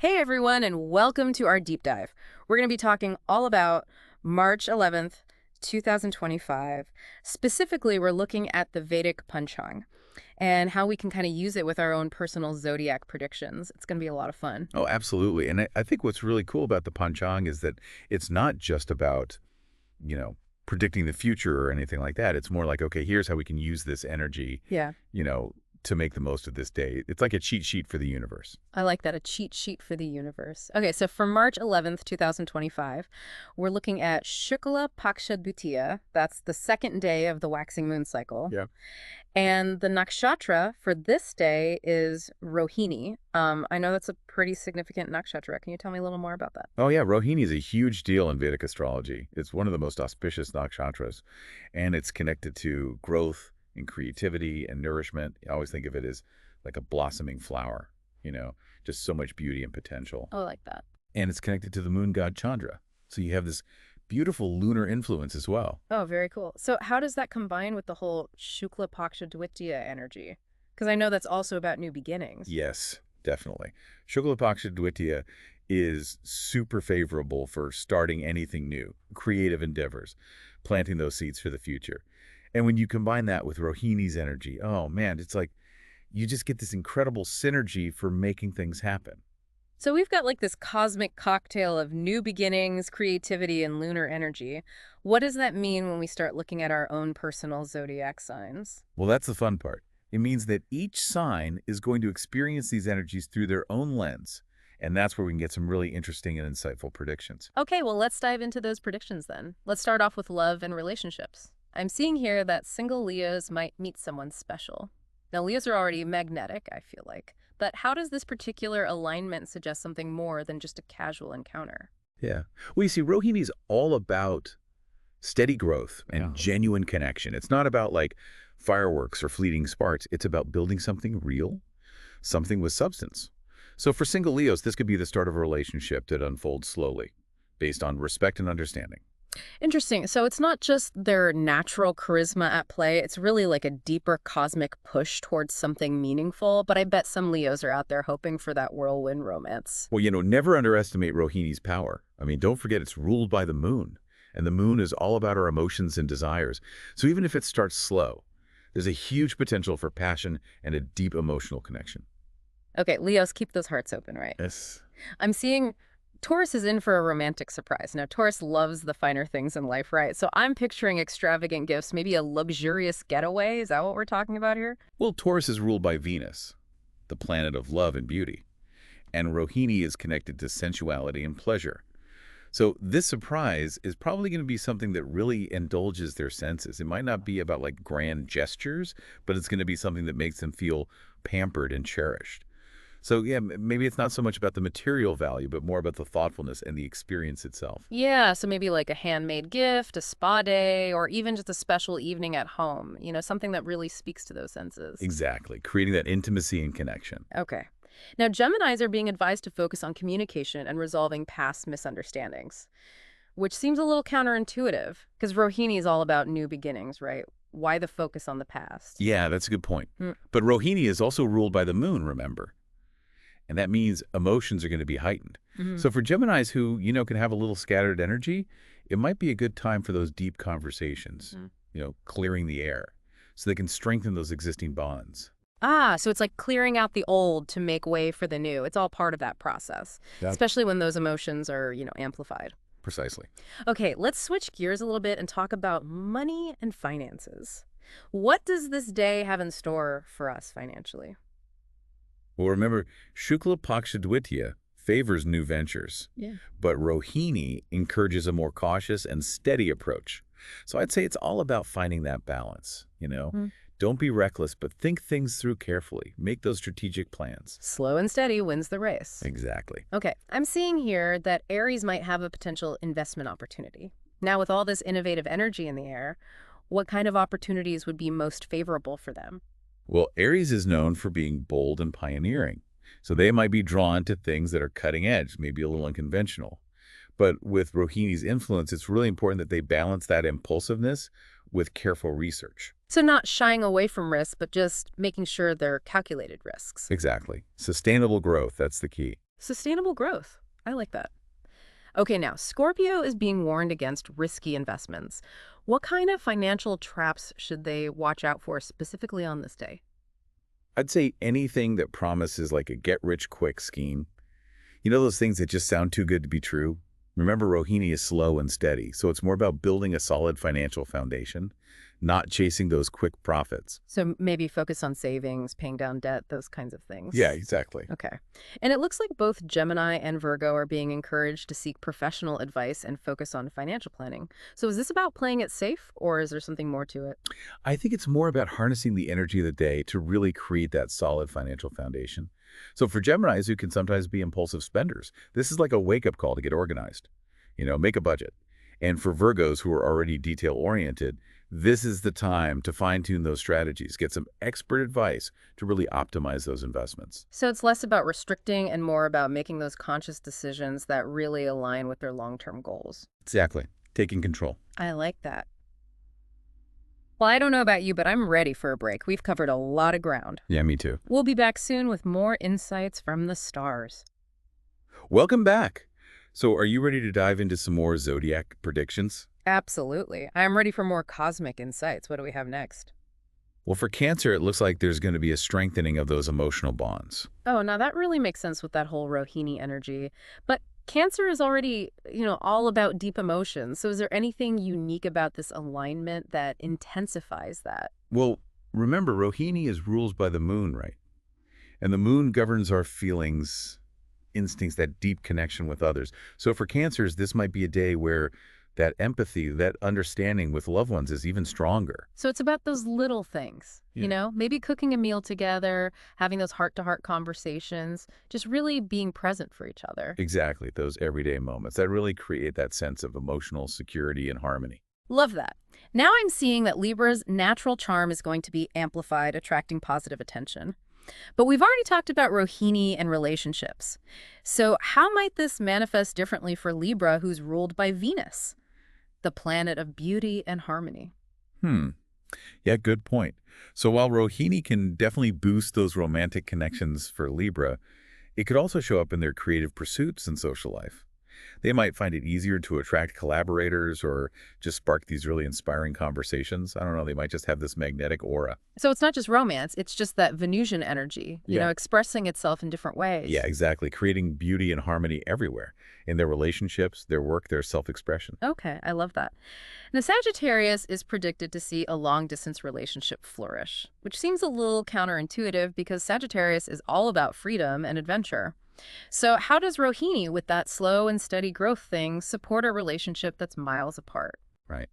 Hey everyone, and welcome to our deep dive. We're going to be talking all about March 11th, 2025. Specifically, we're looking at the Vedic Panchang and how we can kind of use it with our own personal zodiac predictions. It's going to be a lot of fun. Oh, absolutely. And I think what's really cool about the Panchang is that it's not just about, you know, predicting the future or anything like that. It's more like, okay, here's how we can use this energy, Yeah, you know, to make the most of this day. It's like a cheat sheet for the universe. I like that, a cheat sheet for the universe. Okay, so for March 11th, 2025, we're looking at Shukla Paksha Dutiya. That's the second day of the waxing moon cycle. Yeah. And the nakshatra for this day is Rohini. I know that's a pretty significant nakshatra. Can you tell me a little more about that? Oh, yeah. Rohini is a huge deal in Vedic astrology. It's one of the most auspicious nakshatras, and it's connected to growth and creativity and nourishment. I always think of it as like a blossoming flower, just so much beauty and potential. Oh, I like that. And it's connected to the moon god Chandra. So you have this beautiful lunar influence as well. Oh, very cool. So how does that combine with the whole Shukla Paksha Dvitiya energy? Because I know that's also about new beginnings. Yes, definitely. Shukla Paksha Dvitiya is super favorable for starting anything new, creative endeavors, planting those seeds for the future. And when you combine that with Rohini's energy, oh man, it's like you just get this incredible synergy for making things happen. So we've got like this cosmic cocktail of new beginnings, creativity, and lunar energy. What does that mean when we start looking at our own personal zodiac signs? Well, that's the fun part. It means that each sign is going to experience these energies through their own lens. And that's where we can get some really interesting and insightful predictions. Okay, well, let's dive into those predictions then. Let's start off with love and relationships. I'm seeing here that single Leos might meet someone special. Now, Leos are already magnetic, I feel like. But how does this particular alignment suggest something more than just a casual encounter? Yeah. Well, you see, Rohini is all about steady growth and genuine connection. It's not about like fireworks or fleeting sparks. It's about building something real, something with substance. So for single Leos, this could be the start of a relationship that unfolds slowly, based on respect and understanding. Interesting. So it's not just their natural charisma at play. It's really like a deeper cosmic push towards something meaningful. But I bet some Leos are out there hoping for that whirlwind romance. Well, never underestimate Rohini's power. I mean, don't forget it's ruled by the moon. And the moon is all about our emotions and desires. So even if it starts slow, there's a huge potential for passion and a deep emotional connection. Okay, Leos, keep those hearts open, right? Yes. I'm seeing Taurus is in for a romantic surprise. Now, Taurus loves the finer things in life, right? So I'm picturing extravagant gifts, maybe a luxurious getaway. Is that what we're talking about here? Well, Taurus is ruled by Venus, the planet of love and beauty. And Rohini is connected to sensuality and pleasure. So this surprise is probably going to be something that really indulges their senses. It might not be about like grand gestures, but it's going to be something that makes them feel pampered and cherished. So yeah, maybe it's not so much about the material value, but more about the thoughtfulness and the experience itself. Yeah, so maybe like a handmade gift, a spa day, or even just a special evening at home. Something that really speaks to those senses. Exactly, creating that intimacy and connection. Okay. Now, Geminis are being advised to focus on communication and resolving past misunderstandings, which seems a little counterintuitive because Rohini is all about new beginnings, right? Why the focus on the past? Yeah, that's a good point. But Rohini is also ruled by the moon, remember? And that means emotions are going to be heightened. So for Geminis who, can have a little scattered energy, it might be a good time for those deep conversations, clearing the air so they can strengthen those existing bonds. Ah, so it's like clearing out the old to make way for the new. It's all part of that process, especially when those emotions are, amplified. Precisely. Okay, let's switch gears a little bit and talk about money and finances. What does this day have in store for us financially? Well, remember, Shukla Paksha Dvitiya favors new ventures, but Rohini encourages a more cautious and steady approach. So I'd say it's all about finding that balance, Don't be reckless, but think things through carefully. Make those strategic plans. Slow and steady wins the race. Exactly. Okay, I'm seeing here that Aries might have a potential investment opportunity. Now, with all this innovative energy in the air, what kind of opportunities would be most favorable for them? Well, Aries is known for being bold and pioneering. So they might be drawn to things that are cutting edge, maybe a little unconventional. But with Rohini's influence, it's really important that they balance that impulsiveness with careful research. So not shying away from risks, but just making sure they're calculated risks. Exactly. Sustainable growth, that's the key. Sustainable growth. I like that. Okay, now, Scorpio is being warned against risky investments. What kind of financial traps should they watch out for specifically on this day? I'd say anything that promises like a get-rich-quick scheme. You know those things that just sound too good to be true? Remember, Rohini is slow and steady, so it's more about building a solid financial foundation, not chasing those quick profits. So maybe focus on savings, paying down debt, those kinds of Yeah, things. exactly. Okay. And it looks like both Gemini and Virgo are being encouraged to seek professional advice and focus on financial planning. So is this about playing it safe, or is there something more to it? I think it's more about harnessing the energy of the day to really create that solid financial foundation. So for Geminis who can sometimes be impulsive spenders, this is like a wake-up call to get organized. Make a budget. And for Virgos who are already detail-oriented, this is the time to fine-tune those strategies, get some expert advice to really optimize those investments. So it's less about restricting and more about making those conscious decisions that really align with their long-term goals. Exactly. Taking control. I like that. Well, I don't know about you, but I'm ready for a break. We've covered a lot of ground. Yeah, me too. We'll be back soon with more insights from the stars. Welcome back. So are you ready to dive into some more Zodiac predictions? Absolutely. I'm ready for more cosmic insights. What do we have next? Well, for Cancer, it looks like there's going to be a strengthening of those emotional bonds. Oh, now that really makes sense with that whole Rohini energy. But Cancer is already, all about deep emotions. So is there anything unique about this alignment that intensifies that? Well, remember, Rohini is ruled by the moon, right? And the moon governs our feelings, instincts, that deep connection with others. So for Cancers, this might be a day where that empathy, that understanding with loved ones is even stronger. So it's about those little things, Yeah. maybe cooking a meal together, having those heart-to-heart conversations, just really being present for each other. Exactly, those everyday moments that really create that sense of emotional security and harmony. Love that. Now I'm seeing that Libra's natural charm is going to be amplified, attracting positive attention. But we've already talked about Rohini and relationships. So how might this manifest differently for Libra, who's ruled by Venus, the planet of beauty and harmony? Hmm. Yeah, good point. So while Rohini can definitely boost those romantic connections for Libra, it could also show up in their creative pursuits and social life. They might find it easier to attract collaborators or just spark these really inspiring conversations. I don't know, they might just have this magnetic aura. So it's not just romance, it's just that Venusian energy, Yeah. expressing itself in different ways. Yeah, exactly. Creating beauty and harmony everywhere in their relationships, their work, their self-expression. Okay, I love that. Now, Sagittarius is predicted to see a long-distance relationship flourish, which seems a little counterintuitive because Sagittarius is all about freedom and adventure. So how does Rohini, with that slow and steady growth thing, support a relationship that's miles apart? Right.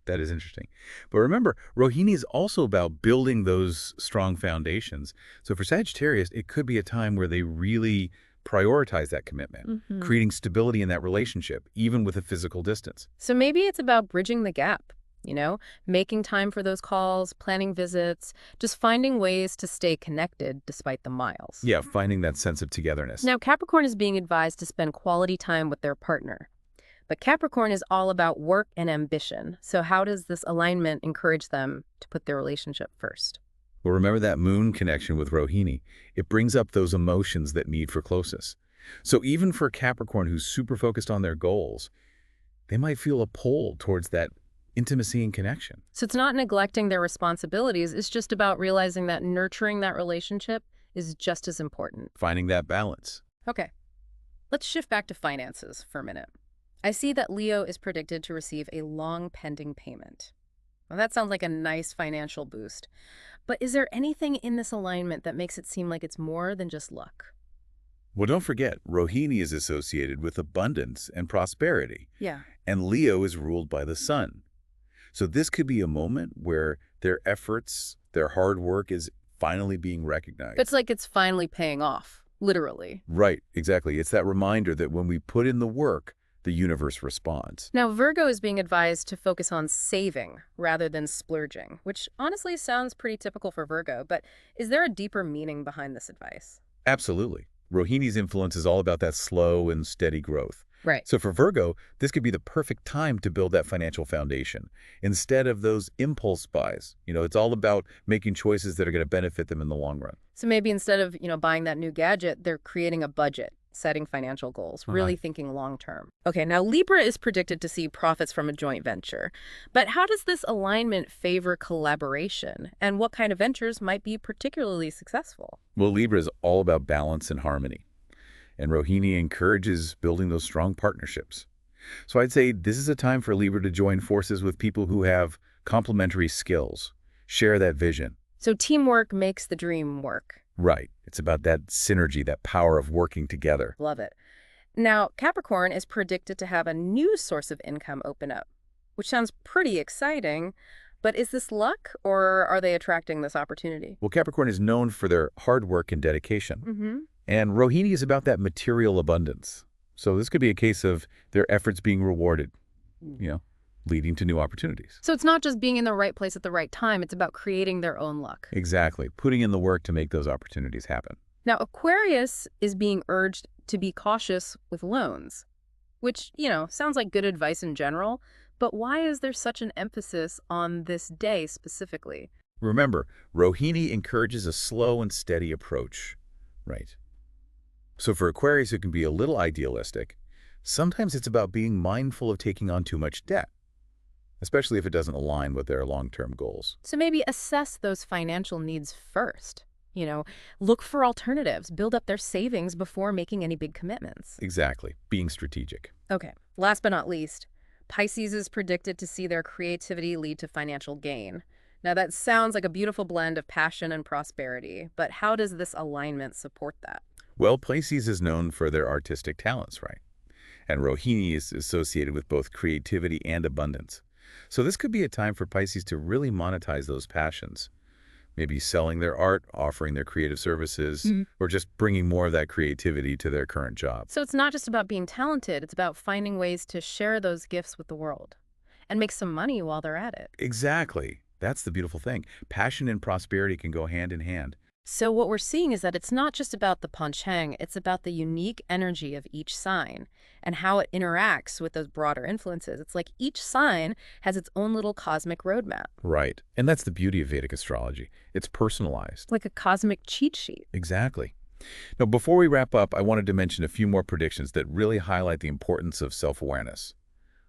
That is interesting. But remember, Rohini is also about building those strong foundations. So for Sagittarius, it could be a time where they really prioritize that commitment, creating stability in that relationship, even with a physical distance. So maybe it's about bridging the gap, making time for those calls, planning visits, just finding ways to stay connected despite the miles. Yeah, finding that sense of togetherness. Now, Capricorn is being advised to spend quality time with their partner. But Capricorn is all about work and ambition. So how does this alignment encourage them to put their relationship first? Well, remember that moon connection with Rohini. It brings up those emotions that need for closeness. So even for Capricorn who's super focused on their goals, they might feel a pull towards that intimacy and connection. So it's not neglecting their responsibilities. It's just about realizing that nurturing that relationship is just as important. Finding that balance. Okay, let's shift back to finances for a minute. I see that Leo is predicted to receive a long pending payment. Well, that sounds like a nice financial boost. But is there anything in this alignment that makes it seem like it's more than just luck? Well, don't forget, Rohini is associated with abundance and prosperity, Yeah. and Leo is ruled by the sun. So this could be a moment where their efforts, their hard work is finally being recognized. It's like it's finally paying off, literally. Right, exactly. It's that reminder that when we put in the work, the universe responds. Now, Virgo is being advised to focus on saving rather than splurging, which honestly sounds pretty typical for Virgo, but is there a deeper meaning behind this advice? Absolutely. Rohini's influence is all about that slow and steady growth. Right. So for Virgo, this could be the perfect time to build that financial foundation instead of those impulse buys. It's all about making choices that are going to benefit them in the long run. So maybe instead of, buying that new gadget, they're creating a budget, setting financial goals, really Right. thinking long term. Okay, now Libra is predicted to see profits from a joint venture. But how does this alignment favor collaboration? And what kind of ventures might be particularly successful? Well, Libra is all about balance and harmony, and Rohini encourages building those strong partnerships. So I'd say this is a time for Libra to join forces with people who have complementary skills, share that vision. So teamwork makes the dream work. Right. It's about that synergy, that power of working together. Love it. Now, Capricorn is predicted to have a new source of income open up, which sounds pretty exciting. But is this luck, or are they attracting this opportunity? Well, Capricorn is known for their hard work and dedication. Mm-hmm. And Rohini is about that material abundance. So this could be a case of their efforts being rewarded, you know, leading to new opportunities. So it's not just being in the right place at the right time, it's about creating their own luck. Exactly. Putting in the work to make those opportunities happen. Now, Aquarius is being urged to be cautious with loans, which, sounds like good advice in general, but why is there such an emphasis on this day specifically? Remember, Rohini encourages a slow and steady approach. Right. So for Aquarius, it can be a little idealistic. Sometimes it's about being mindful of taking on too much debt, especially if it doesn't align with their long-term goals. So maybe assess those financial needs first. Look for alternatives, build up their savings before making any big commitments. Exactly. Being strategic. Okay, last but not least, Pisces is predicted to see their creativity lead to financial gain. Now that sounds like a beautiful blend of passion and prosperity, but how does this alignment support that? Well, Pisces is known for their artistic talents, right? And Rohini is associated with both creativity and abundance. So this could be a time for Pisces to really monetize those passions. Maybe selling their art, offering their creative services, or just bringing more of that creativity to their current job. So it's not just about being talented, it's about finding ways to share those gifts with the world and make some money while they're at it. Exactly. That's the beautiful thing. Passion and prosperity can go hand in hand. So what we're seeing is that it's not just about the Panchang, it's about the unique energy of each sign and how it interacts with those broader influences. It's like each sign has its own little cosmic roadmap, Right. And that's the beauty of Vedic astrology. It's personalized. like a cosmic cheat sheet. Exactly. Now, before we wrap up, I wanted to mention a few more predictions that really highlight the importance of self-awareness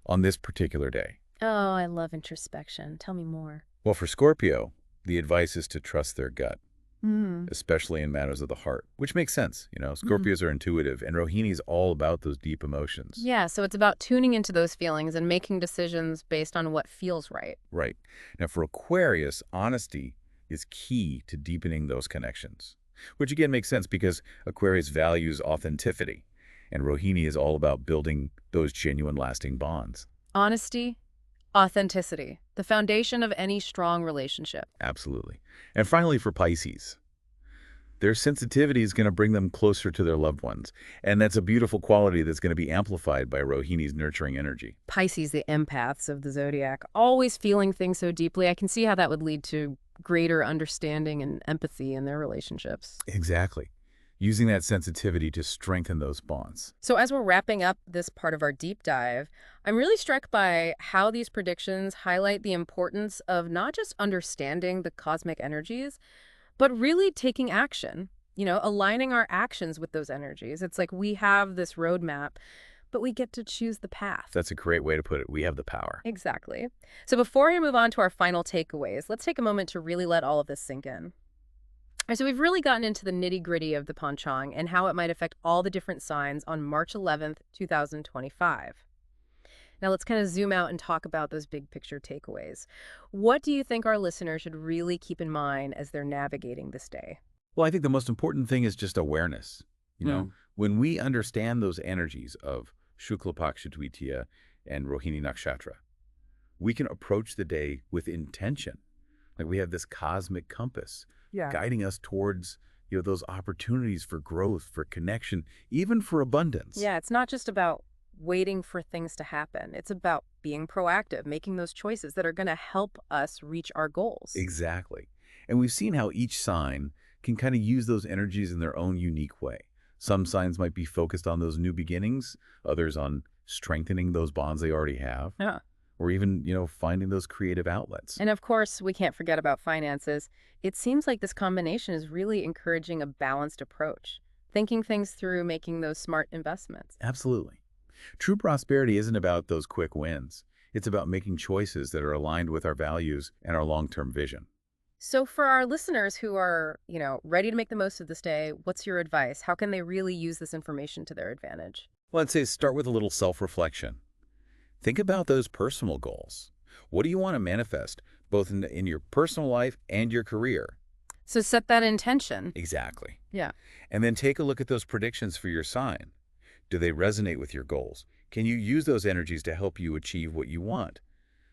on this particular day. Oh, I love introspection. Tell me more. Well, for Scorpio, the advice is to trust their gut, Mm. especially in matters of the heart, which makes sense. Scorpios are intuitive, and Rohini is all about those deep emotions. Yeah, so it's about tuning into those feelings and making decisions based on what feels right. Right. Now, for Aquarius, honesty is key to deepening those connections, which again makes sense because Aquarius values authenticity, and Rohini is all about building those genuine, lasting bonds. Honesty, authenticity, the foundation of any strong relationship. Absolutely. And finally, for Pisces, their sensitivity is going to bring them closer to their loved ones, and that's a beautiful quality that's going to be amplified by Rohini's nurturing energy. Pisces, the empaths of the zodiac, always feeling things so deeply. I can see how that would lead to greater understanding and empathy in their relationships. Exactly. Using that sensitivity to strengthen those bonds. So as we're wrapping up this part of our deep dive, I'm really struck by how these predictions highlight the importance of not just understanding the cosmic energies, but really taking action, aligning our actions with those energies. It's like we have this roadmap, but we get to choose the path. That's a great way to put it. We have the power. Exactly. So before we move on to our final takeaways, let's take a moment to really let all of this sink in. So we've really gotten into the nitty-gritty of the Panchang and how it might affect all the different signs on March 11th, 2025. Now let's kind of zoom out and talk about those big picture takeaways. What do you think our listeners should really keep in mind as they're navigating this day? Well, I think the most important thing is just awareness. When we understand those energies of Shukla Paksha Dwitiya and Rohini Nakshatra, we can approach the day with intention. Like we have this cosmic compass guiding us towards those opportunities for growth, for connection, even for abundance. Yeah, it's not just about waiting for things to happen. It's about being proactive, making those choices that are going to help us reach our goals. Exactly. And we've seen how each sign can kind of use those energies in their own unique way. Some signs might be focused on those new beginnings, others on strengthening those bonds they already have. Yeah. Or even, finding those creative outlets. And of course, we can't forget about finances. It seems like this combination is really encouraging a balanced approach. thinking things through, making those smart investments. Absolutely. True prosperity isn't about those quick wins. It's about making choices that are aligned with our values and our long-term vision. So for our listeners who are, ready to make the most of this day, what's your advice? How can they really use this information to their advantage? Well, I'd say start with a little self-reflection. Think about those personal goals. What do you want to manifest, both in your personal life and your career? So set that intention. Exactly. Yeah. And then take a look at those predictions for your sign. Do they resonate with your goals? Can you use those energies to help you achieve what you want?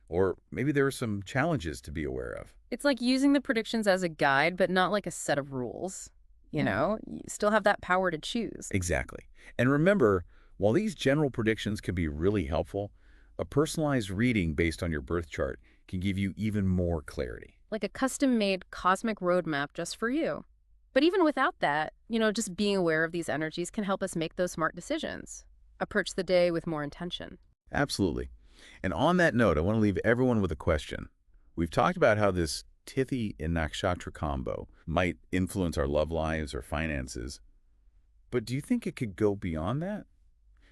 Or maybe there are some challenges to be aware of. It's like using the predictions as a guide, but not like a set of rules. You still have that power to choose. Exactly. And remember, while these general predictions can be really helpful, a personalized reading based on your birth chart can give you even more clarity. Like a custom-made cosmic roadmap just for you. But even without that, just being aware of these energies can help us make those smart decisions. Approach the day with more intention. Absolutely. And on that note, I want to leave everyone with a question. We've talked about how this Tithi and Nakshatra combo might influence our love lives or finances, but do you think it could go beyond that?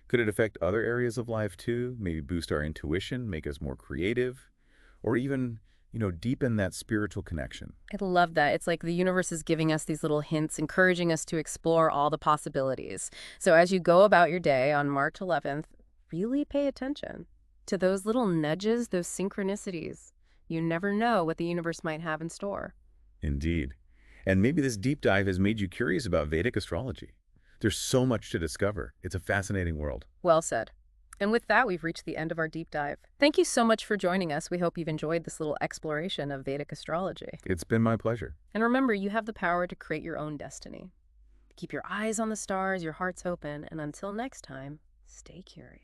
Could it affect other areas of life too? Maybe boost our intuition, make us more creative, or even, deepen that spiritual connection? I love that. It's like the universe is giving us these little hints, encouraging us to explore all the possibilities. So as you go about your day on March 11th, really pay attention to those little nudges, those synchronicities. You never know what the universe might have in store. Indeed. And maybe this deep dive has made you curious about Vedic astrology. There's so much to discover. It's a fascinating world. Well said. And with that, we've reached the end of our deep dive. Thank you so much for joining us. We hope you've enjoyed this little exploration of Vedic astrology. It's been my pleasure. And remember, you have the power to create your own destiny. Keep your eyes on the stars, your hearts open, and until next time, stay curious.